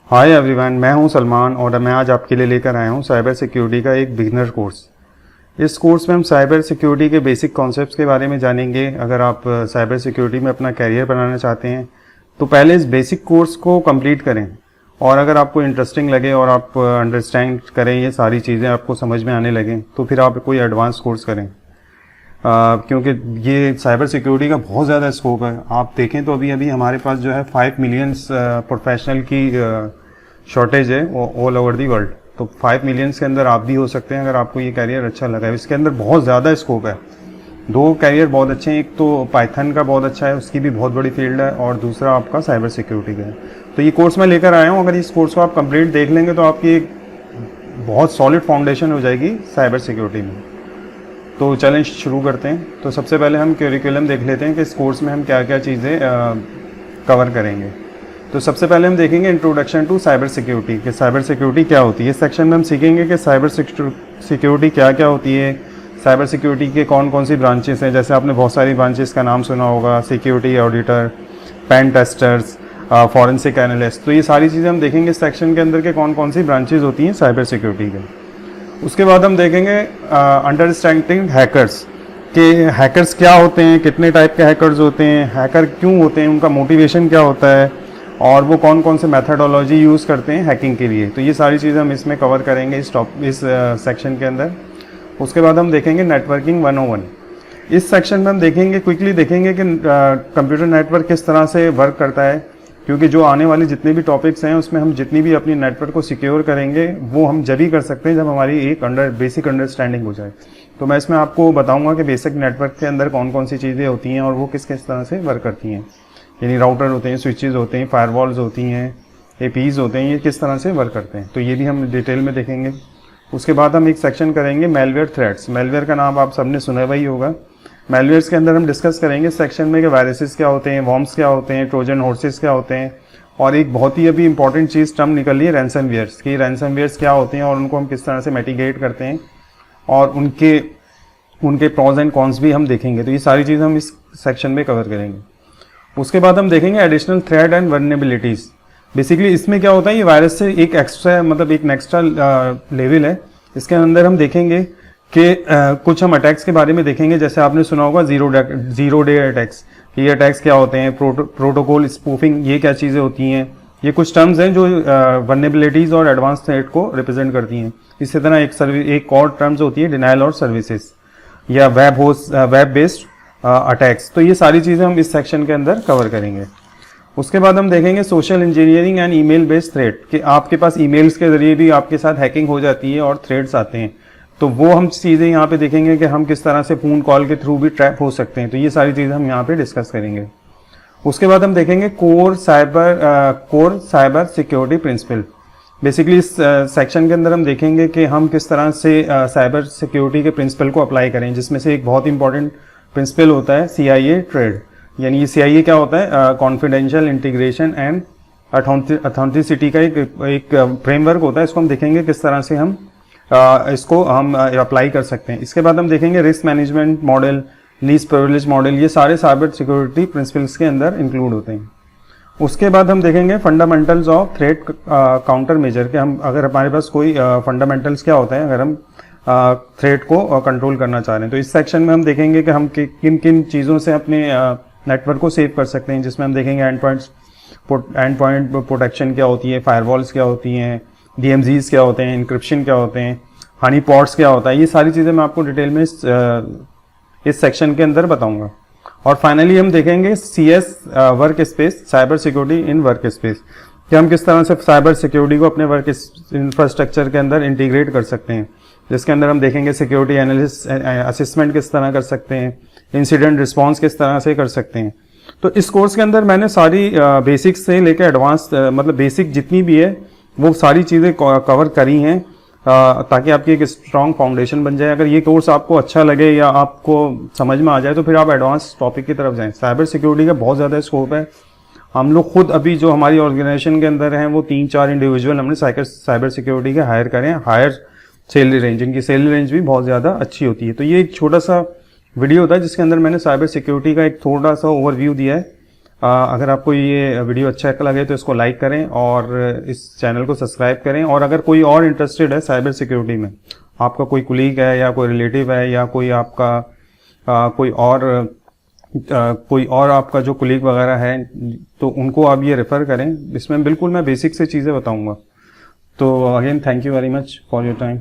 Hi everyone, मैं हूं सलमान और मैं आज आपके लिए लेकर आया हूं साइबर सिक्योरिटी का एक बिगिनर कोर्स। इस कोर्स में हम साइबर सिक्योरिटी के बेसिक कॉन्सेप्ट्स के बारे में जानेंगे। अगर आप साइबर सिक्योरिटी में अपना कैरियर बनाना चाहते हैं तो पहले इस बेसिक कोर्स को कंप्लीट करें, और अगर आपको इंटरेस्टिंग लगे और आप अंडरस्टैंड करें, ये सारी चीज़ें आपको समझ में आने लगें, तो फिर आप कोई एडवांस कोर्स करें। क्योंकि ये साइबर सिक्योरिटी का बहुत ज़्यादा स्कोप है। आप देखें तो अभी अभी हमारे पास जो है 5 मिलियंस प्रोफेशनल की शॉर्टेज है ऑल ओवर दी वर्ल्ड। तो 5 मिलियंस के अंदर आप भी हो सकते हैं अगर आपको ये कैरियर अच्छा लगा है। इसके अंदर बहुत ज़्यादा स्कोप है। दो कैरियर बहुत अच्छे हैं, एक तो पाइथन का बहुत अच्छा है, उसकी भी बहुत बड़ी फील्ड है, और दूसरा आपका साइबर सिक्योरिटी का है। तो ये कोर्स मैं लेकर आया हूँ। अगर इस कोर्स को आप कंप्लीट देख लेंगे तो आपकी एक बहुत सॉलिड फाउंडेशन हो जाएगी साइबर सिक्योरिटी में। तो चलें शुरू करते हैं। तो सबसे पहले हम करिकुलम देख लेते हैं कि इस कोर्स में हम क्या क्या चीज़ें कवर करेंगे। तो सबसे पहले हम देखेंगे इंट्रोडक्शन टू साइबर सिक्योरिटी, कि साइबर सिक्योरिटी क्या होती है। इस सेक्शन में हम सीखेंगे कि साइबर सिक्योरिटी क्या क्या होती है, साइबर सिक्योरिटी के कौन कौन सी ब्रांचेस हैं। जैसे आपने बहुत सारी ब्रांचेस का नाम सुना होगा, security auditor, pen testers, forensic analyst. तो ये सारी चीज़ें हम देखेंगे इस सेक्शन के अंदर के कौन कौन सी ब्रांचेज होती हैं साइबर सिक्योरिटी के। उसके बाद हम देखेंगे अंडरस्टैंडिंग हैकर्स, कि हैकर्स क्या होते हैं, कितने टाइप के हैकर्स होते हैं, हैकर क्यों होते हैं, उनका मोटिवेशन क्या होता है, और वो कौन कौन से मेथडोलॉजी यूज़ करते हैं हैकिंग के लिए। तो ये सारी चीज़ें हम इसमें कवर करेंगे इस सेक्शन के अंदर। उसके बाद हम देखेंगे नेटवर्किंग 101। इस सेक्शन में हम देखेंगे, क्विकली देखेंगे कि कंप्यूटर नेटवर्क किस तरह से वर्क करता है, क्योंकि जो आने वाले जितने भी टॉपिक्स हैं उसमें हम जितनी भी अपनी नेटवर्क को सिक्योर करेंगे वो हम जब ही कर सकते हैं जब हमारी एक बेसिक अंडरस्टैंडिंग हो जाए। तो मैं इसमें आपको बताऊंगा कि बेसिक नेटवर्क के अंदर कौन कौन सी चीज़ें होती हैं और वो किस किस तरह से वर्क करती हैं। यानी राउटर होते हैं, स्विचेस होते हैं, फायरवॉल्स होती हैं, एपीज होते हैं, ये किस तरह से वर्क करते हैं। तो ये भी हम डिटेल में देखेंगे। उसके बाद हम एक सेक्शन करेंगे मेलवेयर थ्रेट्स। मेलवेयर का नाम आप सबने सुना हुआ ही होगा। मेलवेयर्स के अंदर हम डिस्कस करेंगे सेक्शन में कि वायरसेस क्या होते हैं, वॉर्म्स क्या होते हैं, ट्रोजन हॉर्सेस क्या होते हैं, और एक बहुत ही अभी इंपॉर्टेंट चीज़ टर्म निकल रही है रैंसमवेयर्स की। रैंसमवेयर्स क्या होते हैं और उनको हम किस तरह से मिटिगेट करते हैं, और उनके प्रॉज एंड कॉन्स भी हम देखेंगे। तो ये सारी चीज़ हम इस सेक्शन में कवर करेंगे। उसके बाद हम देखेंगे additional threat and vulnerabilities. Basically इसमें क्या होता है, ये वायरस से एक एक्स्ट्रा मतलब एक नेक्स्ट्रा लेवल है। इसके अंदर हम देखेंगे कि कुछ हम अटैक्स के बारे में देखेंगे। जैसे आपने सुना होगा जीरो डे अटैक्स। ये अटैक्स क्या होते हैं, प्रोटोकॉल स्पूफिंग, ये क्या चीज़ें होती हैं। ये कुछ टर्म्स हैं जो वल्नरेबिलिटीज़ और एडवांस थ्रेट को रिप्रेजेंट करती हैं। इसी तरह एक और टर्म्स होती है डिनायल और सर्विसेज, या वेब बेस्ड अटैक्स। तो ये सारी चीज़ें हम इस सेक्शन के अंदर कवर करेंगे। उसके बाद हम देखेंगे social engineering and email based threat, कि आपके पास ईमेल्स के जरिए भी आपके साथ हैकिंग हो जाती है और थ्रेट्स आते हैं। तो वो हम चीज़ें यहाँ पे देखेंगे कि हम किस तरह से फ़ोन कॉल के थ्रू भी ट्रैप हो सकते हैं। तो ये सारी चीज़ें हम यहाँ पे डिस्कस करेंगे। उसके बाद हम देखेंगे core cyber security principle. Basically इस सेक्शन के अंदर हम देखेंगे कि हम किस तरह से साइबर सिक्योरिटी के प्रिंसिपल को अप्लाई करें, जिसमें से एक बहुत इंपॉर्टेंट प्रिंसिपल होता है CIA ट्रेड। यानी ये CIA क्या होता है, कॉन्फिडेंशियल इंटीग्रेशन एंड अथेंटिसिटी का एक फ्रेमवर्क होता है। इसको हम देखेंगे किस तरह से हम इसको हम अप्लाई कर सकते हैं। इसके बाद हम देखेंगे risk management model, least privilege model, ये सारे साइबर सिक्योरिटी प्रिंसिपल्स के अंदर इंक्लूड होते हैं। उसके बाद हम देखेंगे fundamentals of threat counter measure, के हम अगर हमारे पास कोई फंडामेंटल्स क्या होता है अगर हम थ्रेट को कंट्रोल करना चाह रहे हैं। तो इस सेक्शन में हम देखेंगे कि हम किन किन चीज़ों से अपने नेटवर्क को सेव कर सकते हैं, जिसमें हम देखेंगे एंड पॉइंट प्रोटेक्शन क्या होती है, फायरवॉल्स क्या होती हैं, DMZs क्या होते हैं, इंक्रिप्शन क्या होते हैं, हनी पॉट्स क्या होता है। ये सारी चीज़ें मैं आपको डिटेल में इस सेक्शन के अंदर बताऊंगा। और फाइनली हम देखेंगे CS work space, cyber security in work space, कि हम किस तरह से साइबर सिक्योरिटी को अपने वर्क इंफ्रास्ट्रक्चर के अंदर इंटीग्रेट कर सकते हैं, जिसके अंदर हम देखेंगे सिक्योरिटी एनालिस्ट असेसमेंट किस तरह कर सकते हैं, इंसिडेंट रिस्पॉन्स किस तरह से कर सकते हैं। तो इस कोर्स के अंदर मैंने सारी बेसिक्स से लेकर एडवांस मतलब बेसिक जितनी भी है वो सारी चीज़ें कवर करी हैं, ताकि आपकी एक स्ट्रॉन्ग फाउंडेशन बन जाए। अगर ये कोर्स आपको अच्छा लगे या आपको समझ में आ जाए तो फिर आप एडवांस टॉपिक की तरफ जाएं। साइबर सिक्योरिटी का बहुत ज़्यादा स्कोप है। हम लोग खुद अभी जो हमारी ऑर्गेनाइजेशन के अंदर हैं वो 3-4 इंडिविजुअल हमने साइबर सिक्योरिटी के हायर करें, हायर सैलरी रेंज, इनकी सैलरी रेंज भी बहुत ज़्यादा अच्छी होती है। तो ये एक छोटा सा वीडियो था जिसके अंदर मैंने साइबर सिक्योरिटी का एक थोड़ा सा ओवरव्यू दिया है। अगर आपको ये वीडियो अच्छा लगे तो इसको लाइक करें और इस चैनल को सब्सक्राइब करें। और अगर कोई और इंटरेस्टेड है साइबर सिक्योरिटी में, आपका कोई कुलीग है या कोई रिलेटिव है या कोई आपका कोई और आपका जो कुलीग वगैरह है, तो उनको आप ये रेफ़र करें। इसमें बिल्कुल मैं बेसिक से चीज़ें बताऊंगा। तो again thank you very much for your time.